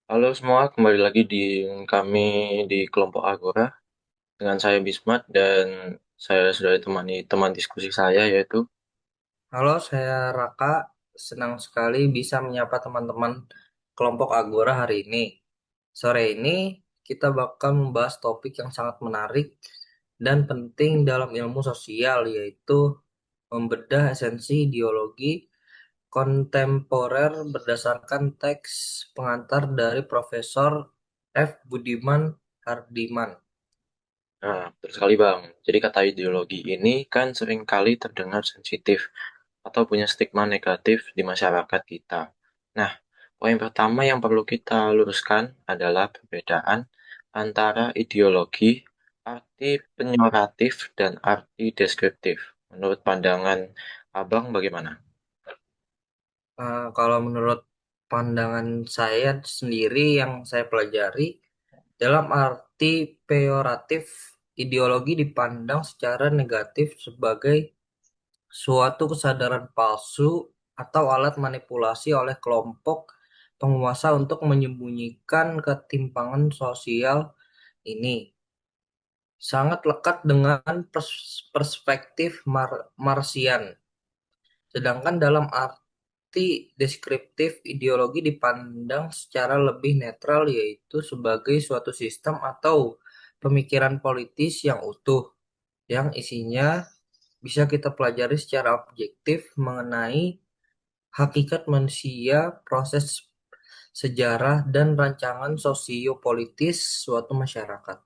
Halo semua, kembali lagi di kami di kelompok Agora dengan saya Bismat dan saya sudah ditemani teman diskusi saya yaitu. Halo, saya Raka. Senang sekali bisa menyapa teman-teman kelompok Agora hari ini. Sore ini kita bakal membahas topik yang sangat menarik dan penting dalam ilmu sosial, yaitu membedah esensi ideologi kontemporer berdasarkan teks pengantar dari Profesor F. Budiman Hardiman. Nah, betul sekali Bang. Jadi kata ideologi ini kan seringkali terdengar sensitif atau punya stigma negatif di masyarakat kita. Nah, poin pertama yang perlu kita luruskan adalah perbedaan antara ideologi, arti penyoratif, dan arti deskriptif. Menurut pandangan Abang bagaimana? Kalau menurut pandangan saya sendiri yang saya pelajari, dalam arti peyoratif, ideologi dipandang secara negatif sebagai suatu kesadaran palsu atau alat manipulasi oleh kelompok penguasa untuk menyembunyikan ketimpangan sosial ini. Sangat lekat dengan perspektif Marsian. Sedangkan dalam arti deskriptif, ideologi dipandang secara lebih netral, yaitu sebagai suatu sistem atau pemikiran politis yang utuh, yang isinya bisa kita pelajari secara objektif mengenai hakikat manusia, proses sejarah, dan rancangan sosiopolitis suatu masyarakat.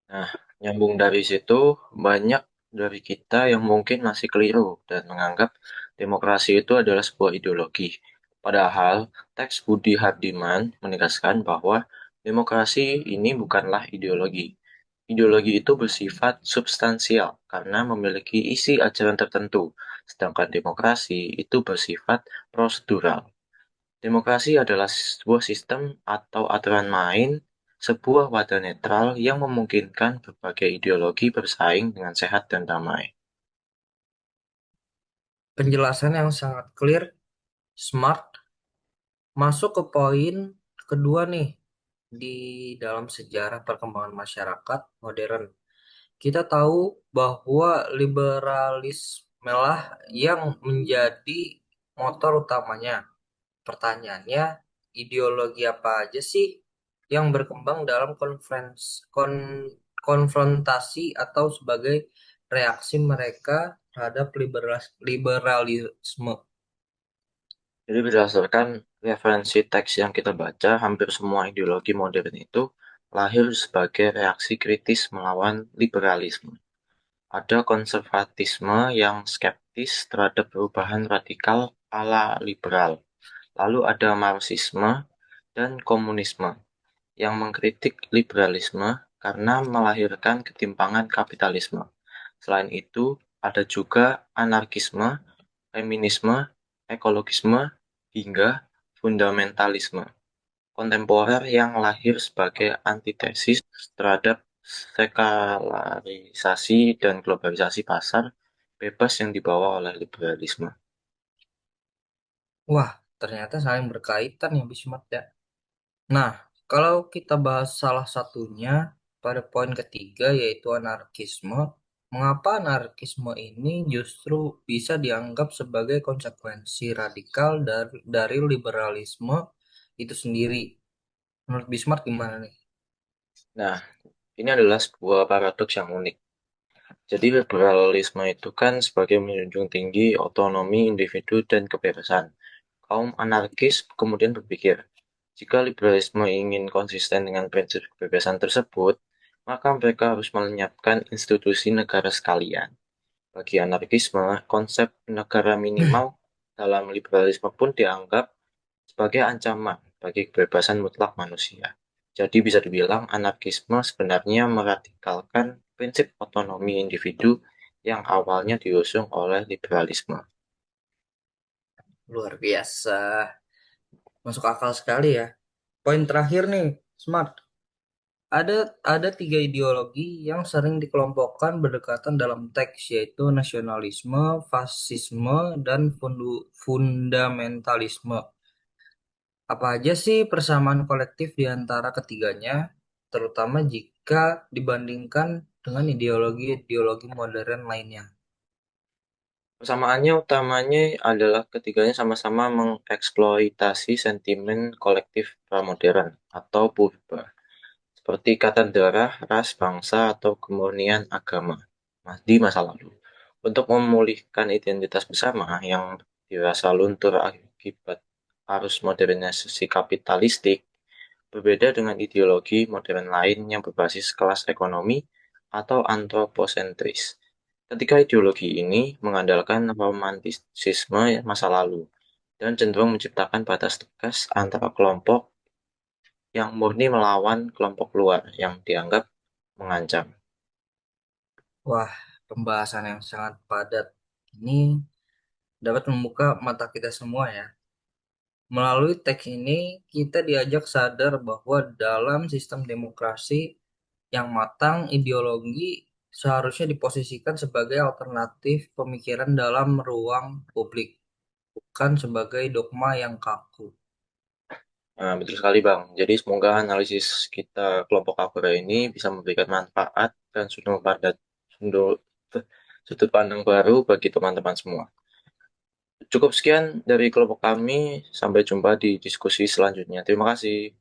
Nah, nyambung dari situ, banyak dari kita yang mungkin masih keliru dan menganggap demokrasi itu adalah sebuah ideologi. Padahal, teks Budi Hardiman menegaskan bahwa demokrasi ini bukanlah ideologi. Ideologi itu bersifat substansial karena memiliki isi ajaran tertentu, sedangkan demokrasi itu bersifat prosedural. Demokrasi adalah sebuah sistem atau aturan main, sebuah wadah netral yang memungkinkan berbagai ideologi bersaing dengan sehat dan damai. Penjelasan yang sangat clear, smart, masuk ke poin kedua nih di dalam sejarah perkembangan masyarakat modern. Kita tahu bahwa liberalisme lah yang menjadi motor utamanya. Pertanyaannya, ideologi apa aja sih yang berkembang dalam konfrontasi atau sebagai reaksi mereka terhadap liberalisme? Jadi berdasarkan referensi teks yang kita baca, hampir semua ideologi modern itu lahir sebagai reaksi kritis melawan liberalisme. Ada konservatisme yang skeptis terhadap perubahan radikal ala liberal. Lalu ada Marxisme dan komunisme yang mengkritik liberalisme karena melahirkan ketimpangan kapitalisme. Selain itu, ada juga anarkisme, feminisme, ekologisme, hingga fundamentalisme kontemporer yang lahir sebagai antitesis terhadap sekularisasi dan globalisasi pasar bebas yang dibawa oleh liberalisme. Wah, ternyata saling berkaitan ya Bismat ya. Nah, kalau kita bahas salah satunya pada poin ketiga yaitu anarkisme, mengapa anarkisme ini justru bisa dianggap sebagai konsekuensi radikal dari liberalisme itu sendiri? Menurut Bismarck gimana nih? Nah, ini adalah sebuah paradoks yang unik. Jadi liberalisme itu kan sebagai menjunjung tinggi otonomi individu dan kebebasan. Kaum anarkis kemudian berpikir, jika liberalisme ingin konsisten dengan prinsip kebebasan tersebut, maka mereka harus melenyapkan institusi negara sekalian. Bagi anarkisme, konsep negara minimal dalam liberalisme pun dianggap sebagai ancaman bagi kebebasan mutlak manusia. Jadi bisa dibilang anarkisme sebenarnya meradikalkan prinsip otonomi individu yang awalnya diusung oleh liberalisme. Luar biasa. Masuk akal sekali ya. Poin terakhir nih, Smart. Ada tiga ideologi yang sering dikelompokkan berdekatan dalam teks, yaitu nasionalisme, fasisme, dan fundamentalisme. Apa aja sih persamaan kolektif di antara ketiganya, terutama jika dibandingkan dengan ideologi-ideologi modern lainnya? Persamaannya utamanya adalah ketiganya sama-sama mengeksploitasi sentimen kolektif pramodern atau purba, seperti kata darah, ras, bangsa, atau kemurnian agama di masa lalu, untuk memulihkan identitas bersama yang dirasa luntur akibat arus modernisasi kapitalistik. Berbeda dengan ideologi modern lain yang berbasis kelas ekonomi atau antroposentris. Ketiga ideologi ini mengandalkan romantisisme masa lalu dan cenderung menciptakan batas tegas antara kelompok yang murni melawan kelompok luar yang dianggap mengancam. Wah, pembahasan yang sangat padat ini dapat membuka mata kita semua ya. Melalui teks ini, kita diajak sadar bahwa dalam sistem demokrasi yang matang, ideologi seharusnya diposisikan sebagai alternatif pemikiran dalam ruang publik, bukan sebagai dogma yang kaku. Nah, betul sekali Bang. Jadi semoga analisis kita kelompok Agora ini bisa memberikan manfaat dan sudut, sudut pandang baru bagi teman-teman semua. Cukup sekian dari kelompok kami. Sampai jumpa di diskusi selanjutnya. Terima kasih.